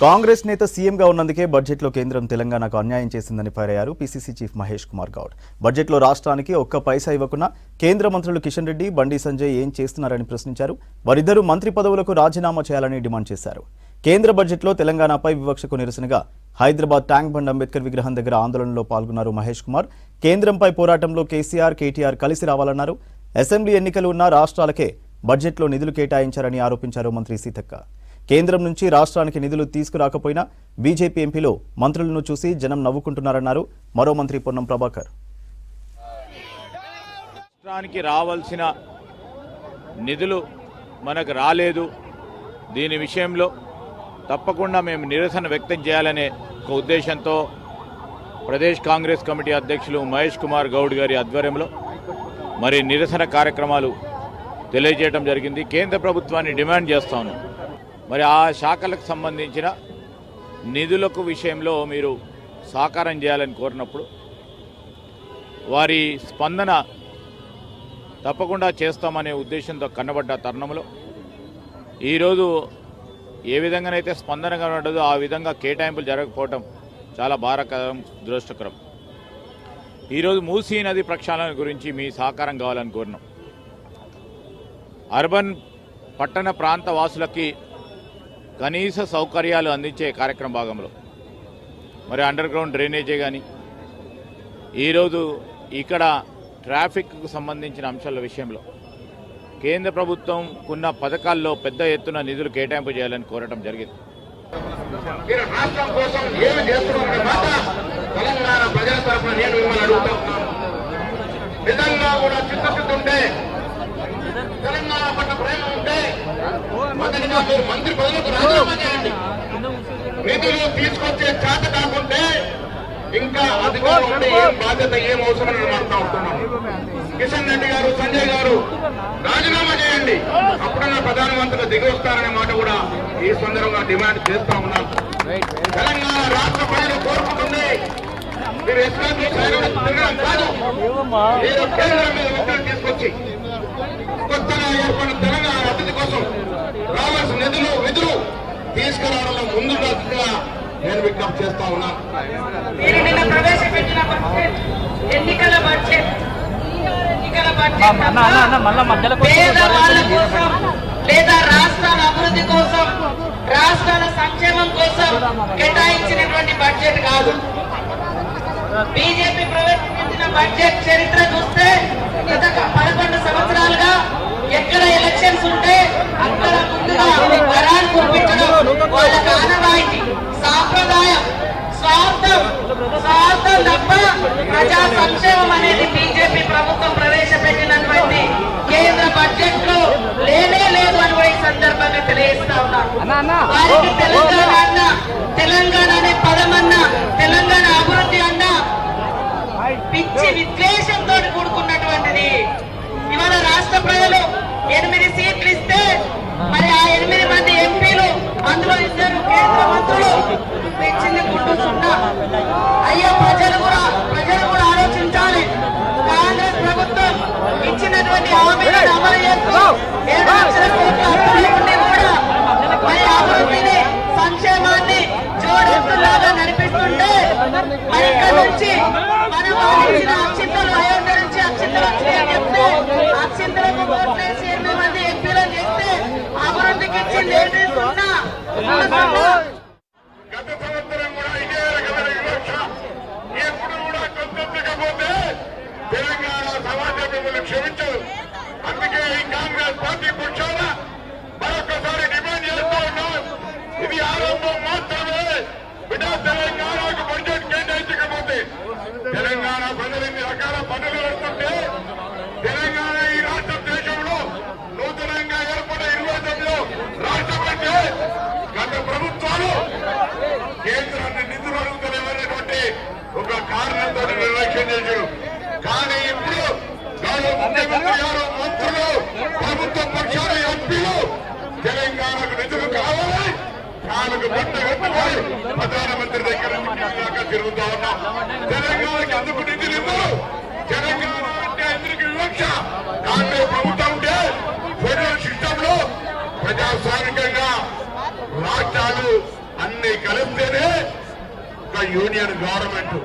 కాంగ్రెస్ నేత సీఎంగా ఉన్నందుకే బడ్జెట్లో కేంద్రం తెలంగాణకు అన్యాయం చేసిందని ఫైర్ అయ్యారు పీసీసీ చీఫ్ మహేష్ కుమార్ గౌడ్. బడ్జెట్లో రాష్ట్రానికి ఒక్క పైసా ఇవ్వకున్నా కేంద్ర మంత్రులు కిషన్ రెడ్డి, బండి సంజయ్ ఏం చేస్తున్నారని ప్రశ్నించారు. వారిద్దరూ మంత్రి పదవులకు రాజీనామా చేయాలని డిమాండ్ చేశారు. కేంద్ర బడ్జెట్లో తెలంగాణపై వివక్షకు నిరసనగా హైదరాబాద్ ట్యాంక్ బండ్ అంబేద్కర్ విగ్రహం దగ్గర ఆందోళనలో పాల్గొన్నారు మహేష్ కుమార్. కేంద్రంపై పోరాటంలో కేసీఆర్, కేటీఆర్ కలిసి రావాలన్నారు. అసెంబ్లీ ఎన్నికలు ఉన్న రాష్ట్రాలకే బడ్జెట్లో నిధులు కేటాయించారని ఆరోపించారు మంత్రి సీతక్క. కేంద్రం నుంచి రాష్ట్రానికి నిధులు తీసుకురాకపోయినా బీజేపీ ఎంపీలు మంత్రులను చూసి జనం నవ్వుకుంటున్నారన్నారు మరో మంత్రి పొన్నం ప్రభాకర్. రాష్ట్రానికి రావాల్సిన నిధులు మనకు రాలేదు. దీని విషయంలో తప్పకుండా మేము నిరసన వ్యక్తం చేయాలనే ఒక ఉద్దేశంతో ప్రదేశ్ కాంగ్రెస్ కమిటీ అధ్యక్షులు మహేష్ కుమార్ గౌడ్ గారి ఆధ్వర్యంలో మరి నిరసన కార్యక్రమాలు తెలియజేయడం జరిగింది. కేంద్ర ప్రభుత్వాన్ని డిమాండ్ చేస్తా ఉన్నాం. మరి ఆ శాఖలకు సంబంధించిన నిధులకు విషయంలో మీరు సహకారం చేయాలని కోరినప్పుడు వారి స్పందన తప్పకుండా చేస్తామనే ఉద్దేశంతో కన్నబడ్డ తరుణంలో ఈరోజు ఏ విధంగానైతే స్పందన కనబడ్డదో ఆ విధంగా కేటాయింపులు జరగకపోవటం చాలా బాధాకరం, దురదృష్టకరం. ఈరోజు మూసీ నది ప్రక్షాళన గురించి మీ సహకారం కావాలని కోరినాం. అర్బన్ పట్టణ ప్రాంత వాసులకి కనీస సౌకర్యాలు అందించే కార్యక్రమ భాగంలో మరి అండర్ గ్రౌండ్ డ్రైనేజే కానీ ఈరోజు ఇక్కడ ట్రాఫిక్కు సంబంధించిన అంశాల విషయంలో కేంద్ర ప్రభుత్వం ఉన్న పథకాల్లో పెద్ద ఎత్తున నిధులు కేటాయింపు చేయాలని కోరటం జరిగింది. తెలంగాణ పట్ల ప్రేమ ఉంటే మొదటిగా మీరు మంత్రి పదవులకు రాజీనామా చేయండి. నిధులు తీసుకొచ్చే చేత కాకుంటే ఇంకా అధికారం ఉంటే ఏం బాధ్యత, ఏం అవసరం మారుతా ఉంటున్నాం. కిషన్ రెడ్డి గారు, సంజయ్ గారు రాజీనామా చేయండి. అప్పుడన్నా ప్రధానమంత్రిగా దిగి వస్తారనే మాట కూడా ఈ సందర్భంగా డిమాండ్ చేస్తా ఉన్నాం. తెలంగాణ రాష్ట్ర ప్రజలు కోరుకుంటుంది మీరు ఎస్ఆర్టీ తిరగడం కాదు, ఏదో కేంద్రం మీద ఒత్తిడి తీసుకొచ్చి కొత్తగా ఏర్పడిన తెలంగాణ అభివృద్ధి కోసం రావాల్సిన నిధులు తీసుకురావడంలో ముందుగా నేను విజ్ఞప్తి చేస్తా ఉన్నాను. మీరు నిన్న ప్రవేశపెట్టిన బడ్జెట్ ఎన్నికల బడ్జెట్ పేదవాళ్ళ కోసం లేదా రాష్ట్రాల అభివృద్ధి కోసం, రాష్ట్రాల సంక్షేమం కోసం కేటాయించినటువంటి బడ్జెట్ కాదు. బీజేపీ ప్రవేశపెట్టిన బడ్జెట్ చరిత్ర చూస్తే గత 11 సంవత్సరాలుగా ఎక్కడ ఎలక్షన్స్ ఉంటే అక్కడ ముందుగా వరాలు కురిపించడం వాళ్ళకి ఆనవాయితీ, సాంప్రదాయం. స్వార్థం తప్ప ప్రజా సంక్షేమం అనేది బీజేపీ ప్రభుత్వం ప్రవేశపెట్టినటువంటి కేంద్ర బడ్జెట్ లో లేనే లేదు అని ఈ సందర్భంగా తెలియజేస్తా ఉన్నాను. వారికి తెలంగాణ అనే పదమన్నా, తెలంగాణ అభివృద్ధి అన్నా పిచ్చి విద్వేషంతో కూడుకున్నటువంటిది. ఇవాళ రాష్ట్ర ప్రజలు 8 సీట్లు ఇస్తే మరి ఆ 8 మంది ఎంపీలు, అందులో 2 కేంద్ర మంత్రులు తెచ్చింది గుర్తున్నా. అయ్యో ప్రజలు కూడా ఆలోచించాలి. కాంగ్రెస్ ప్రభుత్వం ఇచ్చినటువంటి హామీలను అమలు చేస్తూ 7 లక్షల కోట్ల అప్పులు ఉండి కూడా మరి అభివృద్ధిని, సంక్షేమాన్ని జోడెత్తులాగా నడిపిస్తుంటే మరి ఇక్కడ నుంచి మనం ఇచ్చిన అక్షింతలు, అయోధ్య నుంచి అక్షింతలు వచ్చాయని చెప్తే అక్షింతలకు ఓట్లేసి 8 మంది ఎంపీలను చేస్తే అభివృద్ధికి ఇచ్చింది ఏంటన్నా. గత సంవత్సరం కూడా ఇదే రకమైన వివక్ష ఎప్పుడు కూడా కొత్తకపోతే తెలంగాణ సమాజం మిమ్మల్ని క్షమించదు. అందుకే ఈ కాంగ్రెస్ పార్టీ పక్షాన మరొకసారి డిమాండ్ చేస్తూ ఉన్నాం. ఇది ఆరంభం మాత్రమే. బిడ్డ తెలంగాణకు బడ్జెట్ కేటాయించకపోతే తెలంగాణ ప్రజలు ఇన్ని రకాల పనులు పెడుతుంటే తెలంగాణ ఈ రాష్ట్ర దేశంలో నూతనంగా ఏర్పడిన 29లో రాష్ట్రం అంటే గత ప్రభుత్వాలు కేంద్రాన్ని నిధులు అడుగుతలేమనేటువంటి ఒక కారణంతో నిర్లక్ష్యం చేశారు. కానీ ఇప్పుడు గౌరవ ముఖ్యమంత్రి గారు, మంత్రులు, ప్రభుత్వ పక్షాల ఎంపీలు తెలంగాణకు నిధులు కావాలి, నాలుగు గంట కట్టుకొని ప్రధానమంత్రి దగ్గర దాకా తిరుగుతా ఉన్నాం. తెలంగాణకి అందుకు నిధులు ఇవ్వరు. తెలంగాణ అంటే అందరికి వివక్ష. కాంగ్రెస్ ప్రభుత్వం ఉంటే ఫెడరల్ సిస్టమ్ లో ప్రజాస్వామికంగా రాష్ట్రాలు అన్ని కలిస్తేనే ఒక యూనియన్ గవర్నమెంట్